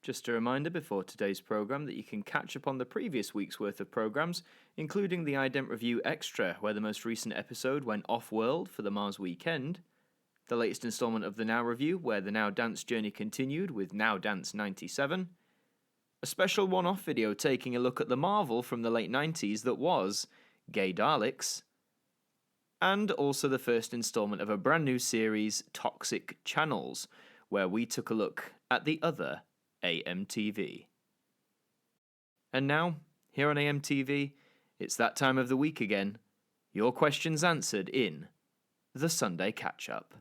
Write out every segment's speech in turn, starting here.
Just a reminder before today's programme that you can catch up on the previous week's worth of programmes, including the Ident Review Extra, where the most recent episode went off-world for the Mars weekend, the latest instalment of the Now Review, where the Now Dance journey continued with Now Dance 97, a special one-off video taking a look at the marvel from the late 90s that was Gay Daleks, and also the first instalment of a brand new series, Toxic Channels, where we took a look at the other AMTV. And now, here on AMTV, it's that time of the week again. Your questions answered in the Sunday Catch-Up.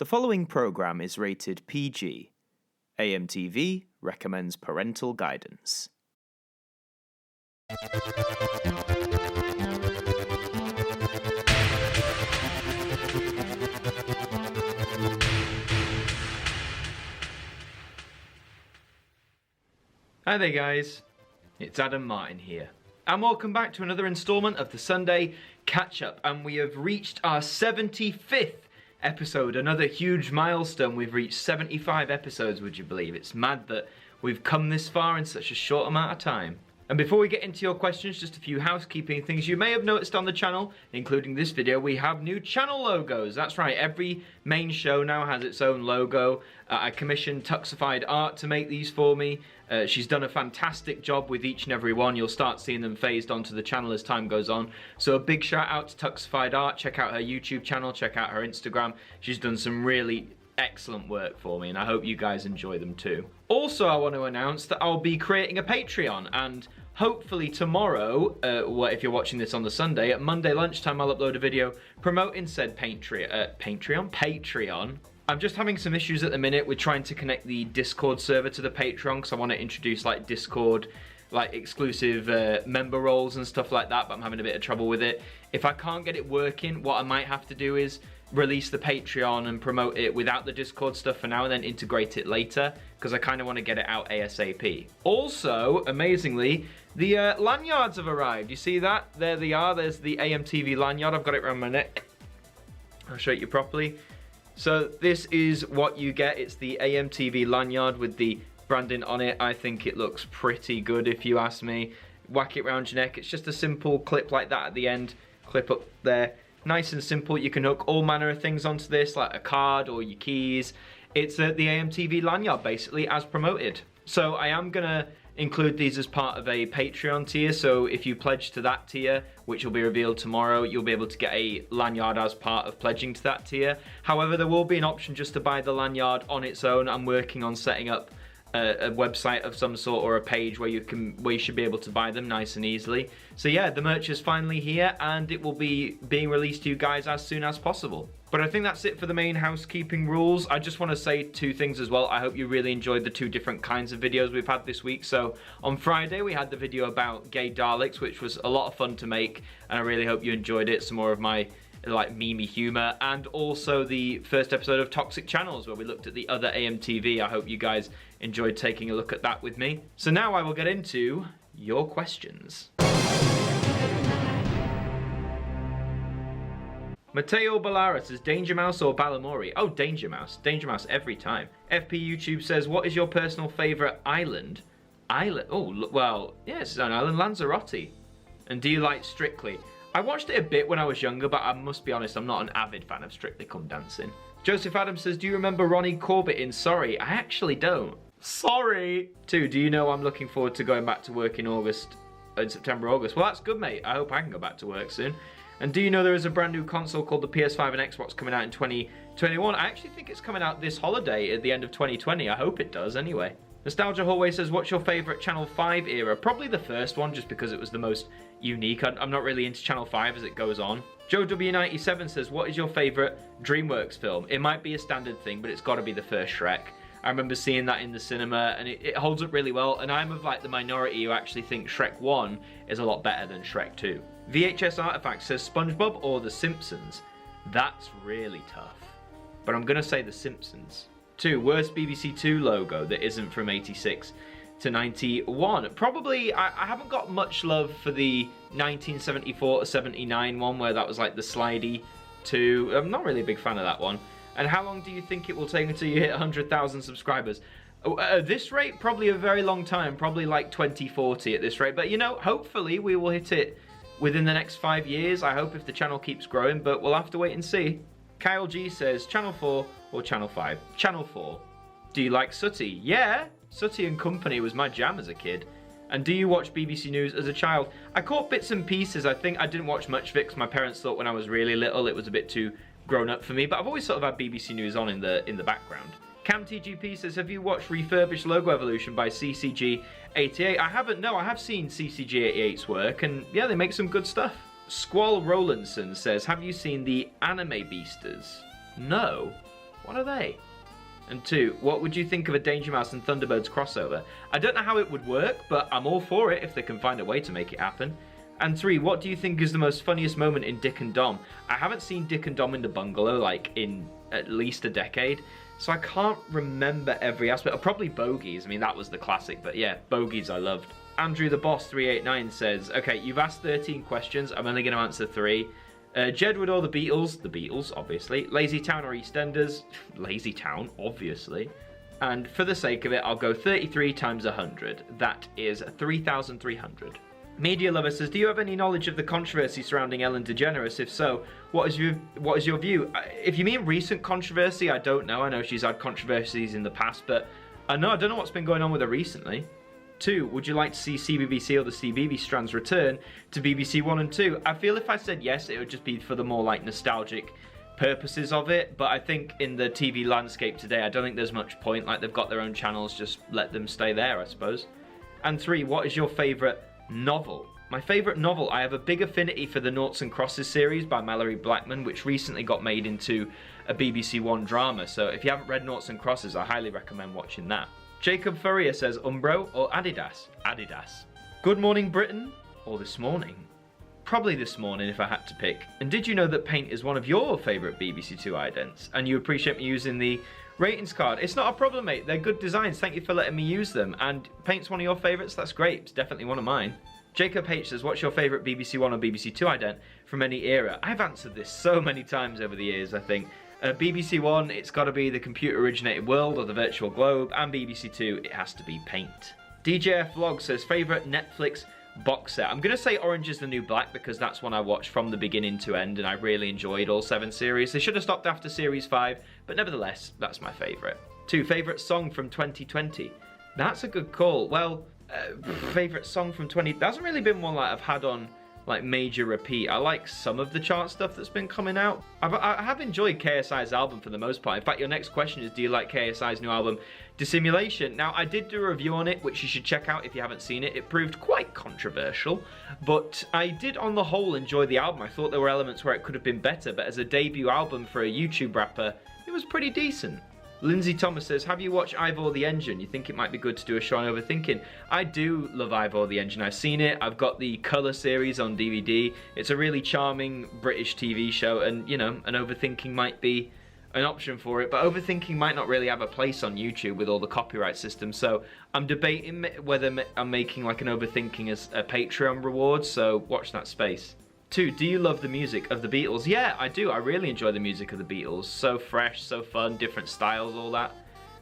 The following programme is rated PG. AMTV recommends parental guidance. Hi there guys, it's Adam Martyn here, and welcome back to another instalment of the Sunday Catch-Up, and we have reached our 75th episode, another huge milestone. We've reached 75 episodes, would you believe? It's mad that we've come this far in such a short amount of time. And before we get into your questions, just a few housekeeping things you may have noticed on the channel, including this video. We have new channel logos. That's right, every main show now has its own logo. I commissioned Tuxified Art to make these for me. She's done a fantastic job with each and every one. You'll start seeing them phased onto the channel as time goes on. So a big shout out to Tuxified Art. Check out her YouTube channel, check out her Instagram. She's done some really excellent work for me, and I hope you guys enjoy them too. Also, I want to announce that I'll be creating a Patreon, and hopefully tomorrow, if you're watching this on the Sunday, at Monday lunchtime I'll upload a video promoting said Patreon. I'm just having some issues at the minute with trying to connect the Discord server to the Patreon, because I want to introduce like Discord, like exclusive member roles and stuff like that, but I'm having a bit of trouble with it. If I can't get it working, what I might have to do is release the Patreon and promote it without the Discord stuff for now, and then integrate it later, because I kind of want to get it out ASAP. Also, amazingly, the lanyards have arrived. You see that? There they are. There's the AMTV lanyard. I've got it around my neck. I'll show it you properly. So this is what you get. It's the AMTV lanyard with the branding on it. I think it looks pretty good if you ask me. Whack it around your neck. It's just a simple clip like that at the end. Clip up there. Nice and simple. You can hook all manner of things onto this, like a card or your keys. It's the AMTV lanyard, basically, as promoted. So I am going to include these as part of a Patreon tier. So if you pledge to that tier, which will be revealed tomorrow, you'll be able to get a lanyard as part of pledging to that tier. However, there will be an option just to buy the lanyard on its own. I'm working on setting up a website of some sort, or a page where you should be able to buy them nice and easily. So yeah, the merch is finally here, and it will be being released to you guys as soon as possible. But I think that's it for the main housekeeping rules. I just want to say two things as well. I hope you really enjoyed the two different kinds of videos we've had this week. So on Friday we had the video about Gay Daleks, which was a lot of fun to make, and I really hope you enjoyed it. Some more of my like memey humor, and also the first episode of Toxic Channels, where we looked at the other AMTV. I hope you guys enjoyed taking a look at that with me. So now I will get into your questions. Mateo Ballara says, Danger Mouse or Balamori? Oh, Danger Mouse. Danger Mouse every time. FP YouTube says, what is your personal favourite island? Oh, well, yeah, it's an island, Lanzarote. And do you like Strictly? I watched it a bit when I was younger, but I must be honest, I'm not an avid fan of Strictly Come Dancing. Joseph Adams says, do you remember Ronnie Corbett in Sorry? I actually don't. Sorry! 2, do you know I'm looking forward to going back to work in September, August? Well, that's good, mate. I hope I can go back to work soon. And do you know there is a brand new console called the PS5 and Xbox coming out in 2021? I actually think it's coming out this holiday at the end of 2020. I hope it does anyway. Nostalgia Hallway says, what's your favourite Channel 5 era? Probably the first one, just because it was the most unique. I'm not really into Channel 5 as it goes on. Joe W97 says, what is your favourite DreamWorks film? It might be a standard thing, but it's got to be the first Shrek. I remember seeing that in the cinema, and it holds up really well, and I'm of like the minority who actually think Shrek 1 is a lot better than Shrek 2. VHS Artifact says, SpongeBob or The Simpsons? That's really tough, but I'm going to say The Simpsons. 2, worst BBC Two logo that isn't from 86 to 91. Probably, I haven't got much love for the 1974 to 79 one, where that was like the slidey 2. I'm not really a big fan of that one. And how long do you think it will take until you hit 100,000 subscribers? At this rate, probably a very long time, probably like 2040 at this rate. But you know, hopefully we will hit it within the next 5 years. I hope if the channel keeps growing, but we'll have to wait and see. Kyle G says, Channel 4 or Channel 5? Channel 4. Do you like Sooty? Yeah, Sooty and Company was my jam as a kid. And do you watch BBC News as a child? I caught bits and pieces. I think I didn't watch much of it because my parents thought when I was really little it was a bit too grown up for me, but I've always sort of had BBC News on in the background. CamTGP says, have you watched Refurbished Logo Evolution by CCG88? I haven't, no, I have seen CCG88's work, and yeah, they make some good stuff. Squall Rowlandson says, have you seen the Anime Beasters? No. What are they? And 2, what would you think of a Danger Mouse and Thunderbirds crossover? I don't know how it would work, but I'm all for it if they can find a way to make it happen. And 3, what do you think is the most funniest moment in Dick and Dom? I haven't seen Dick and Dom in the Bungalow like in at least a decade, so I can't remember every aspect. Or probably Bogies, I mean that was the classic, but yeah, Bogies I loved. Andrew the Boss 389 says, okay, you've asked 13 questions, I'm only going to answer 3. Jedward or the Beatles obviously. Lazy Town or EastEnders? Lazy Town, obviously. And for the sake of it, I'll go 33 times 100. That is 3,300. Media Lover says, do you have any knowledge of the controversy surrounding Ellen DeGeneres? If so, what is your view? If you mean recent controversy, I don't know. I know she's had controversies in the past, but no, I don't know what's been going on with her recently. 2, would you like to see CBBC or the CBeebies strands return to BBC 1 and 2? I feel if I said yes, it would just be for the more like nostalgic purposes of it, but I think in the TV landscape today, I don't think there's much point. Like, they've got their own channels, just let them stay there, I suppose. And 3, what is your favourite novel? My favourite novel, I have a big affinity for the Noughts and Crosses series by Mallory Blackman, which recently got made into a BBC One drama, so if you haven't read Noughts and Crosses, I highly recommend watching that. Jacob Furrier says, Umbro or Adidas? Adidas. Good morning, Britain, or this morning? Probably this morning if I had to pick. And did you know that paint is one of your favourite BBC Two idents? And you appreciate me using the ratings card? It's not a problem, mate. They're good designs. Thank you for letting me use them. And paint's one of your favourites? That's great. It's definitely one of mine. Jacob H says, what's your favourite BBC One or BBC Two ident from any era? I've answered this so many times over the years, I think. BBC One, it's got to be the computer-originated world or the virtual globe, and BBC Two, it has to be paint. DJF Vlog says, favourite Netflix box set? I'm going to say Orange is the New Black because that's one I watched from the beginning to end and I really enjoyed all 7 series. They should have stopped after series 5, but nevertheless, that's my favourite. 2, favourite song from 2020? That's a good call. Well, favourite song from 20... There hasn't really been one like I've had on like major repeat. I like some of the chart stuff that's been coming out. I have enjoyed KSI's album for the most part. In fact, your next question is, do you like KSI's new album, Dissimulation? Now, I did do a review on it, which you should check out if you haven't seen it. It proved quite controversial, but I did on the whole enjoy the album. I thought there were elements where it could have been better, but as a debut album for a YouTube rapper, it was pretty decent. Lindsay Thomas says, have you watched Ivor the Engine? You think it might be good to do a show on overthinking? I do love Ivor the Engine. I've seen it. I've got the Colour series on DVD. It's a really charming British TV show, and, you know, an overthinking might be an option for it, but overthinking might not really have a place on YouTube with all the copyright systems, so I'm debating whether I'm making like an overthinking as a Patreon reward, so watch that space. 2, do you love the music of the Beatles? Yeah, I do. I really enjoy the music of the Beatles. So fresh, so fun, different styles, all that.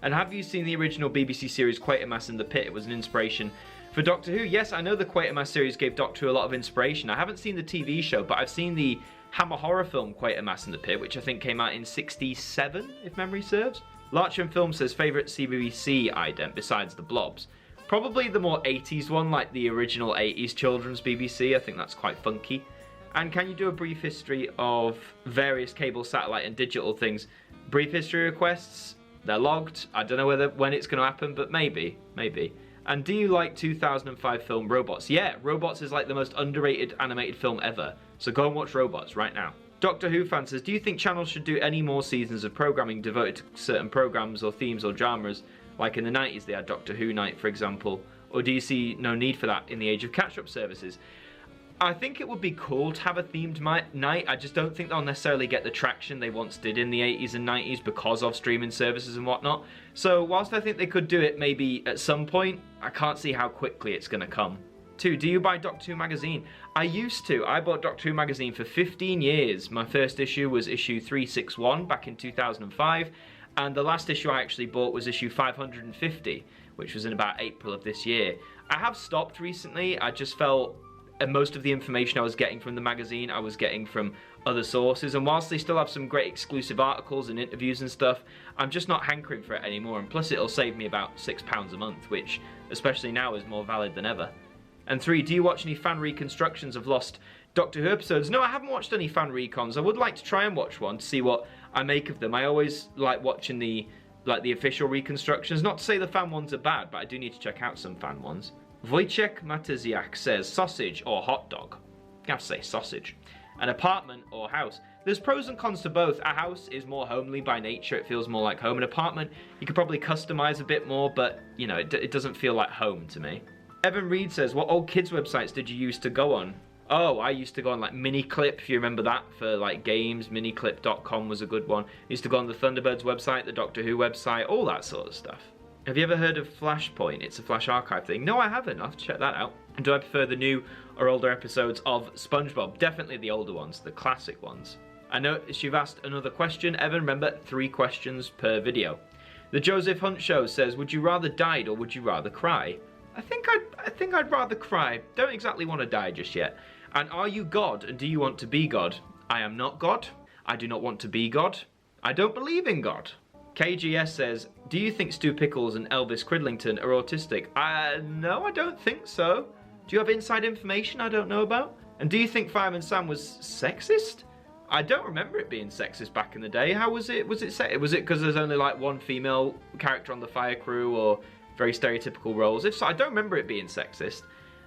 And have you seen the original BBC series Quatermass in the Pit? It was an inspiration for Doctor Who. Yes, I know the Quatermass series gave Doctor Who a lot of inspiration. I haven't seen the TV show, but I've seen the Hammer horror film Quatermass in the Pit, which I think came out in '67, if memory serves. Larcham Film says, favourite CBBC ident besides the Blobs? Probably the more 80s one, like the original 80s children's BBC. I think that's quite funky. And can you do a brief history of various cable, satellite and digital things? Brief history requests, they're logged. I don't know when it's going to happen, but maybe. And do you like 2005 film Robots? Yeah, Robots is like the most underrated animated film ever. So go and watch Robots right now. Doctor Who fan says, do you think channels should do any more seasons of programming devoted to certain programs or themes or genres? Like in the 90s they had Doctor Who Night, for example. Or do you see no need for that in the age of catch-up services? I think it would be cool to have a themed night. I just don't think they'll necessarily get the traction they once did in the 80s and 90s because of streaming services and whatnot. So whilst I think they could do it maybe at some point, I can't see how quickly it's going to come. 2, do you buy Doctor Who magazine? I used to. I bought Doctor Who magazine for 15 years. My first issue was issue 361 back in 2005. And the last issue I actually bought was issue 550, which was in about April of this year. I have stopped recently. I just felt most of the information I was getting from the magazine, I was getting from other sources. And whilst they still have some great exclusive articles and interviews and stuff, I'm just not hankering for it anymore. And plus it'll save me about £6 a month, which, especially now, is more valid than ever. And 3, do you watch any fan reconstructions of lost Doctor Who episodes? No, I haven't watched any fan recons. I would like to try and watch one to see what I make of them. I always like watching the official reconstructions. Not to say the fan ones are bad, but I do need to check out some fan ones. Wojciech Matyziak says sausage or hot dog. I have to say sausage. An apartment or house. There's pros and cons to both. A house is more homely by nature. It feels more like home. An apartment, you could probably customize a bit more, but you know, it doesn't feel like home to me. Evan Reed says, what old kids websites did you used to go on? Oh, I used to go on like Miniclip, if you remember that, for like games. Miniclip.com was a good one. I used to go on the Thunderbirds website, the Doctor Who website, all that sort of stuff. Have you ever heard of Flashpoint? It's a Flash archive thing. No, I haven't. I'll have to check that out. And do I prefer the new or older episodes of SpongeBob? Definitely the older ones, the classic ones. I noticed you've asked another question. Evan, remember, 3 questions per video. The Joseph Hunt Show says, would you rather die or would you rather cry? I think I'd rather cry. Don't exactly want to die just yet. And are you God and do you want to be God? I am not God. I do not want to be God. I don't believe in God. KGS says, do you think Stu Pickles and Elvis Cridlington are autistic? No, I don't think so. Do you have inside information I don't know about? And do you think Fireman Sam was sexist? I don't remember it being sexist back in the day. How was it? Was it because there's only like one female character on the fire crew, or very stereotypical roles? If so, I don't remember it being sexist.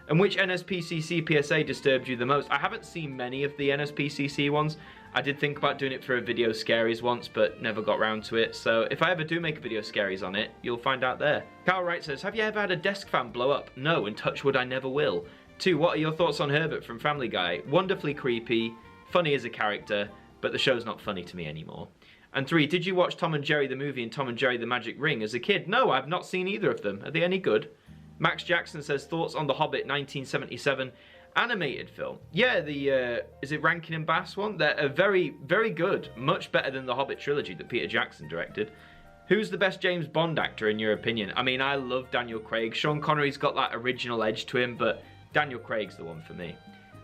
And which NSPCC PSA disturbed you the most? I haven't seen many of the NSPCC ones. I did think about doing it for a video scaries once, but never got round to it. So if I ever do make a video scaries on it, you'll find out there. Carl Wright says, have you ever had a desk fan blow up? No, and touch wood, I never will. 2, what are your thoughts on Herbert from Family Guy? Wonderfully creepy, funny as a character, but the show's not funny to me anymore. And 3, did you watch Tom and Jerry the movie and Tom and Jerry the Magic Ring as a kid? No, I've not seen either of them. Are they any good? Max Jackson says, thoughts on The Hobbit 1977 animated film. Yeah, the, is it Rankin and Bass one? They're very, very good. Much better than the Hobbit trilogy that Peter Jackson directed. Who's the best James Bond actor in your opinion? I mean, I love Daniel Craig. Sean Connery's got that original edge to him, but Daniel Craig's the one for me.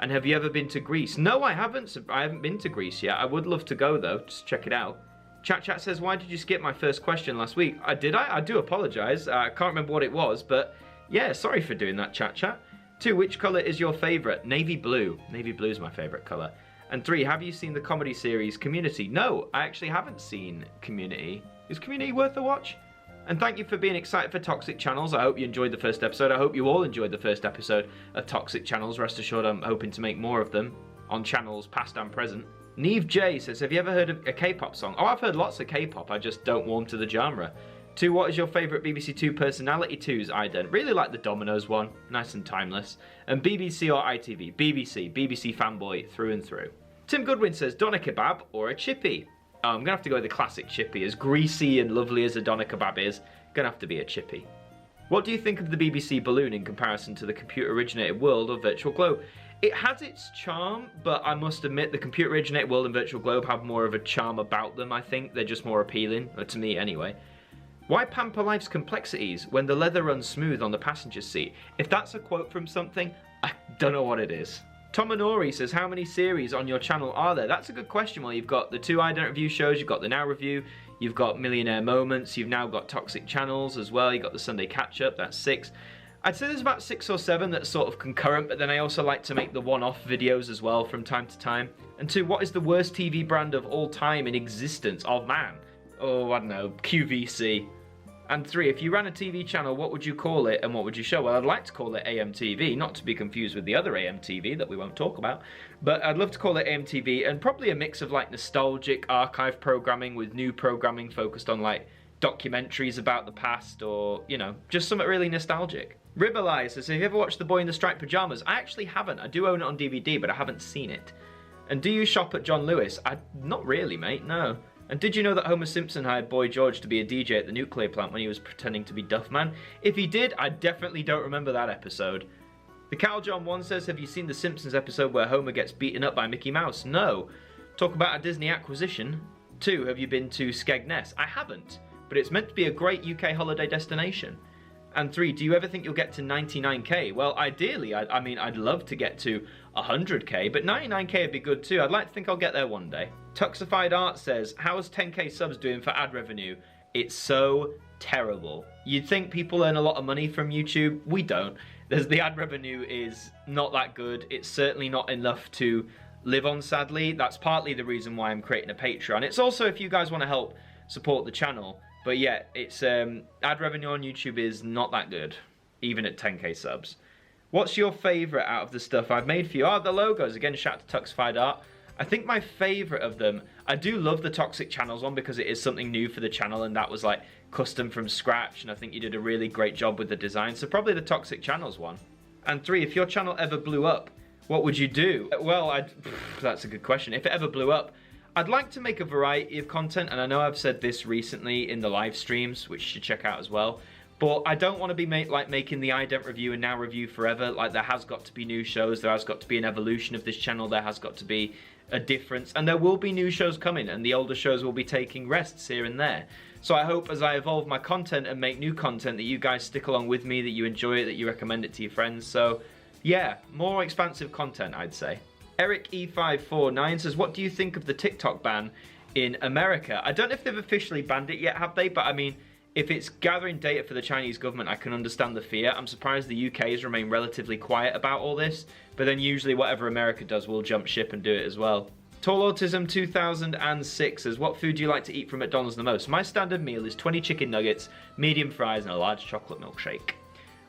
And have you ever been to Greece? No, I haven't. I haven't been to Greece yet. I would love to go though. Just check it out. Chat says, why did you skip my first question last week? I do apologise. I can't remember what it was, but yeah, sorry for doing that, Chat. 2, which colour is your favourite? Navy blue. Navy blue is my favourite colour. And 3, have you seen the comedy series Community? No, I actually haven't seen Community. Is Community worth a watch? And thank you for being excited for Toxic Channels. I hope you enjoyed the first episode. I hope you all enjoyed the first episode of Toxic Channels. Rest assured, I'm hoping to make more of them on channels past and present. Neve J says, have you ever heard of a K-pop song? Oh, I've heard lots of K-pop. I just don't warm to the genre. 2, what is your favourite BBC Two personality? 2's Ident. Really like the Dominoes one. Nice and timeless. And BBC or ITV? BBC fanboy through and through. Tim Goodwin says, doner kebab or a chippy? Oh, I'm going to have to go with the classic chippy. As greasy and lovely as a doner kebab is, going to have to be a chippy. What do you think of the BBC balloon in comparison to the computer-originated world of Virtual Globe? It has its charm, but I must admit the computer-originated world and Virtual Globe have more of a charm about them, I think. They're just more appealing, to me anyway. Why pamper life's complexities when the leather runs smooth on the passenger seat? If that's a quote from something, I don't know what it is. Tom Anori says, how many series on your channel are there? That's a good question. Well, you've got the 2 Ident review shows, you've got the Now review, you've got Millionaire Moments, you've now got Toxic Channels as well, you've got the Sunday Catch-Up, that's 6. I'd say there's about 6 or 7 that's sort of concurrent, but then I also like to make the one-off videos as well from time to time. And 2, what is the worst TV brand of all time in existence of man? Oh, I don't know, QVC. And 3, if you ran a TV channel, what would you call it and what would you show? Well, I'd like to call it AMTV, not to be confused with the other AMTV that we won't talk about. But I'd love to call it AMTV, and probably a mix of like nostalgic archive programming with new programming focused on like documentaries about the past, or, you know, just something really nostalgic. Ribbalai says, have you ever watched The Boy in the Striped Pyjamas? I actually haven't. I do own it on DVD, but I haven't seen it. And do you shop at John Lewis? Not really, mate, no. And did you know that Homer Simpson hired Boy George to be a DJ at the nuclear plant when he was pretending to be Duffman? If he did, I definitely don't remember that episode. The Cal John 1 says, have you seen the Simpsons episode where Homer gets beaten up by Mickey Mouse? No. Talk about a Disney acquisition. 2, have you been to Skegness? I haven't, but it's meant to be a great UK holiday destination. And 3, do you ever think you'll get to 99k? Well, ideally, I mean, I'd love to get to 100k, but 99k would be good too. I'd like to think I'll get there one day. Tuxified Art says, how's 10k subs doing for ad revenue? It's so terrible. You'd think people earn a lot of money from YouTube. We don't. The ad revenue is not that good. It's certainly not enough to live on, sadly. That's partly the reason why I'm creating a Patreon. It's also if you guys want to help support the channel. But yeah, it's ad revenue on YouTube is not that good, even at 10k subs. What's your favourite out of the stuff I've made for you? Oh, the logos. Again, shout out to Tuxified Art. I think my favourite of them, I do love the Toxic Channels one because it is something new for the channel, and that was like custom from scratch, and I think you did a really great job with the design, so probably the Toxic Channels one. And 3, if your channel ever blew up, what would you do? Well, that's a good question. If it ever blew up, I'd like to make a variety of content, and I know I've said this recently in the live streams, which you should check out as well, but I don't want to be making the Ident review and now review forever. Like, there has got to be new shows, there has got to be an evolution of this channel, there has got to be a difference, and there will be new shows coming, and the older shows will be taking rests here and there. So I hope as I evolve my content and make new content that you guys stick along with me, that you enjoy it, that you recommend it to your friends. So yeah, more expansive content, I'd say. Eric E549 says, what do you think of the TikTok ban in America? I don't know if they've officially banned it yet, have they? But I mean, if it's gathering data for the Chinese government, I can understand the fear. I'm surprised the UK has remained relatively quiet about all this, but then usually whatever America does, we'll jump ship and do it as well. Tall Autism 2006 says, what food do you like to eat from McDonald's the most? My standard meal is 20 chicken nuggets, medium fries, and a large chocolate milkshake.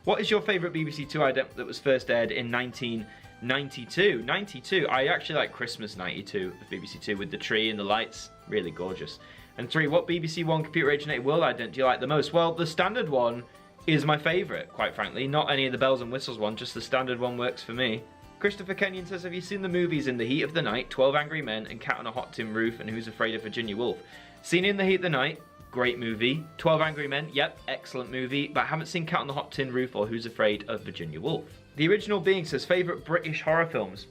What is your favourite BBC Two ident that was first aired in 1992? 92. I actually like Christmas 92 of BBC Two with the tree and the lights. Really gorgeous. And 3, what BBC One computer originated world ident do you like the most? Well, the standard one is my favourite, quite frankly. Not any of the bells and whistles one, just the standard one works for me. Christopher Kenyon says, have you seen the movies In the Heat of the Night, 12 Angry Men, and Cat on a Hot Tin Roof, and Who's Afraid of Virginia Woolf? Seen In the Heat of the Night, great movie. 12 Angry Men, yep, excellent movie, but I haven't seen Cat on the Hot Tin Roof or Who's Afraid of Virginia Woolf. The Original Being says, favourite British horror films?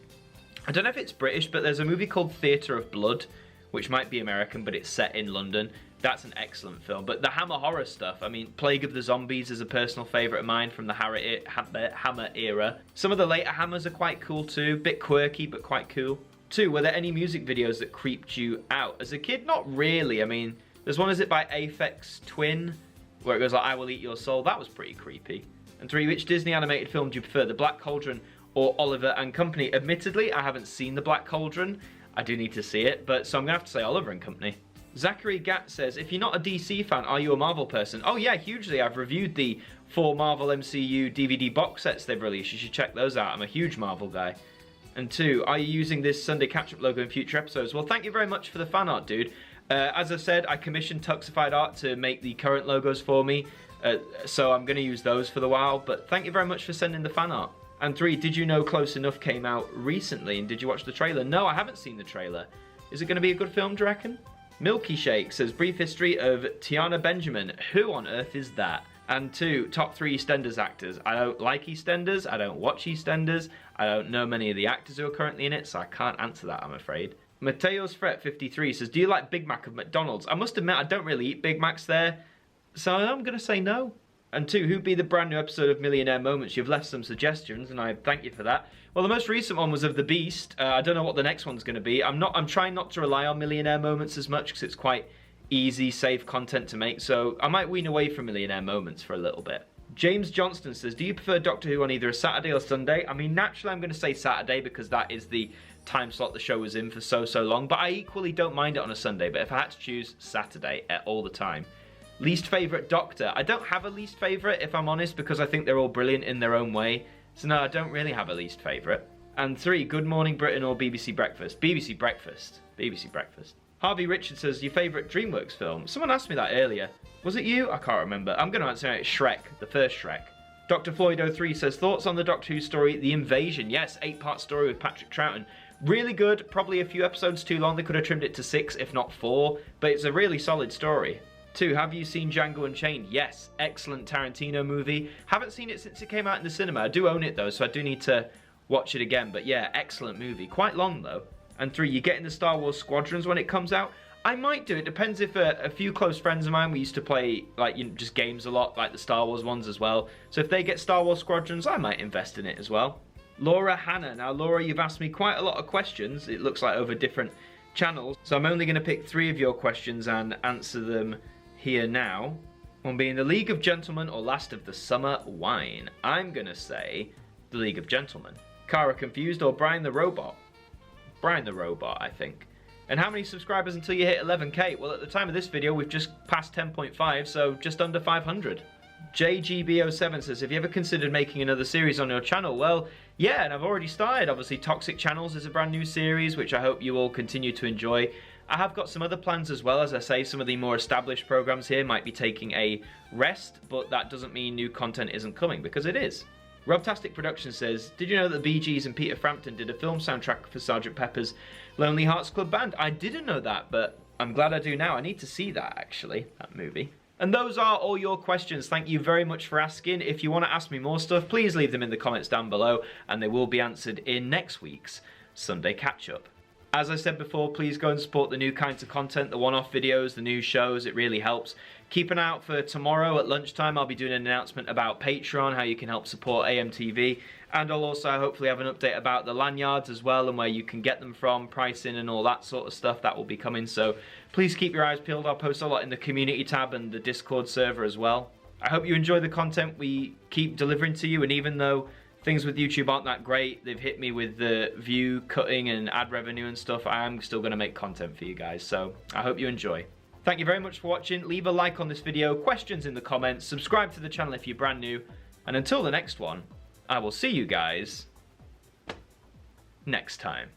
I don't know if it's British, but there's a movie called Theatre of Blood, which might be American, but it's set in London. That's an excellent film. But the Hammer horror stuff, I mean, Plague of the Zombies is a personal favourite of mine from the Hammer era. Some of the later Hammers are quite cool too. Bit quirky, but quite cool. 2, were there any music videos that creeped you out? As a kid, not really. I mean, there's one, is it by Aphex Twin, where it goes like, I will eat your soul. That was pretty creepy. And 3, which Disney animated film do you prefer, The Black Cauldron or Oliver and Company? Admittedly, I haven't seen The Black Cauldron. I do need to see it, but so I'm gonna have to say Oliver and Company. Zachary Gatt says, if you're not a DC fan, are you a Marvel person? Oh yeah, hugely. I've reviewed the 4 Marvel MCU DVD box sets they've released. You should check those out. I'm a huge Marvel guy. And 2, are you using this Sunday catch-up logo in future episodes? Well, thank you very much for the fan art, dude. As I said, I commissioned Tuxified Art to make the current logos for me, so I'm going to use those for the while, but thank you very much for sending the fan art. And 3, did you know Close Enough came out recently, and did you watch the trailer? No, I haven't seen the trailer. Is it going to be a good film, do you reckon? Milky Shake says, brief history of Tiana Benjamin. Who on earth is that? And 2, top 3 EastEnders actors. I don't like EastEnders, I don't watch EastEnders, I don't know many of the actors who are currently in it, so I can't answer that, I'm afraid. Mateo's Fret 53 says, do you like Big Mac of McDonald's? I must admit, I don't really eat Big Macs there, so I'm going to say no. And 2, who'd be the brand new episode of Millionaire Moments? You've left some suggestions, and I thank you for that. Well, the most recent one was of The Beast. I don't know what the next one's going to be. I'm trying not to rely on Millionaire Moments as much, because it's quite easy, safe content to make, so I might wean away from Millionaire Moments for a little bit. James Johnston says, do you prefer Doctor Who on either a Saturday or Sunday? I mean, naturally I'm going to say Saturday, because that is the time slot the show was in for so long, but I equally don't mind it on a Sunday, but if I had to choose, Saturday all the time. Least favourite Doctor? I don't have a least favourite, if I'm honest, because I think they're all brilliant in their own way. So no, I don't really have a least favourite. And 3, Good Morning Britain or BBC Breakfast? BBC Breakfast. BBC Breakfast. Harvey Richard says, your favourite DreamWorks film? Someone asked me that earlier. Was it you? I can't remember. I'm going to answer it. Shrek. The first Shrek. Dr. Floyd03 says, thoughts on the Doctor Who story, The Invasion? Yes, 8-part story with Patrick Troughton. Really good. Probably a few episodes too long. They could have trimmed it to 6, if not 4. But it's a really solid story. 2, have you seen Django Unchained? Yes, excellent Tarantino movie. Haven't seen it since it came out in the cinema. I do own it though, so I do need to watch it again. But yeah, excellent movie. Quite long though. And 3, you getting the Star Wars Squadrons when it comes out? I might do. It depends if a few close friends of mine, we used to play like just games a lot, like the Star Wars ones as well. So if they get Star Wars Squadrons, I might invest in it as well. Laura Hannah. Now Laura, you've asked me quite a lot of questions. It looks like over different channels. So I'm only going to pick 3 of your questions and answer them here now. One being the League of Gentlemen or Last of the Summer Wine. I'm going to say the League of Gentlemen. Cara Confused or Brian the Robot? Brian the Robot, I think. And how many subscribers until you hit 11k? Well, at the time of this video, we've just passed 10.5, so just under 500. JGB07 says, have you ever considered making another series on your channel? Well, yeah, and I've already started. Obviously, Toxic Channels is a brand new series, which I hope you all continue to enjoy. I have got some other plans as well. As I say, some of the more established programs here might be taking a rest, but that doesn't mean new content isn't coming, because it is. Robtastic Productions says, did you know that the Bee Gees and Peter Frampton did a film soundtrack for Sgt. Pepper's Lonely Hearts Club Band? I didn't know that, but I'm glad I do now. I need to see that, actually, that movie. And those are all your questions. Thank you very much for asking. If you want to ask me more stuff, please leave them in the comments down below, and they will be answered in next week's Sunday Catch-Up. As I said before, please go and support the new kinds of content, the one-off videos, the new shows. It really helps. Keep an eye out for tomorrow at lunchtime. I'll be doing an announcement about Patreon, how you can help support AMTV. And I'll also hopefully have an update about the lanyards as well and where you can get them from, pricing and all that sort of stuff. That will be coming. So please keep your eyes peeled. I'll post a lot in the community tab and the Discord server as well. I hope you enjoy the content we keep delivering to you. And even though things with YouTube aren't that great, they've hit me with the view cutting and ad revenue and stuff, I am still going to make content for you guys. So I hope you enjoy. Thank you very much for watching. Leave a like on this video, questions in the comments, subscribe to the channel if you're brand new, and until the next one, I will see you guys next time.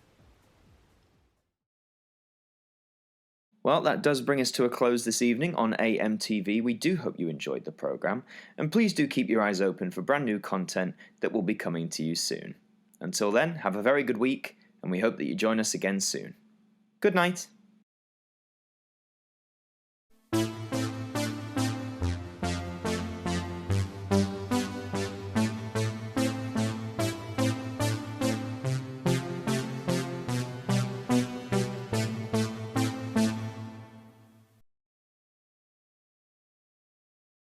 Well, that does bring us to a close this evening on AMTV. We do hope you enjoyed the programme, and please do keep your eyes open for brand new content that will be coming to you soon. Until then, have a very good week, and we hope that you join us again soon. Good night.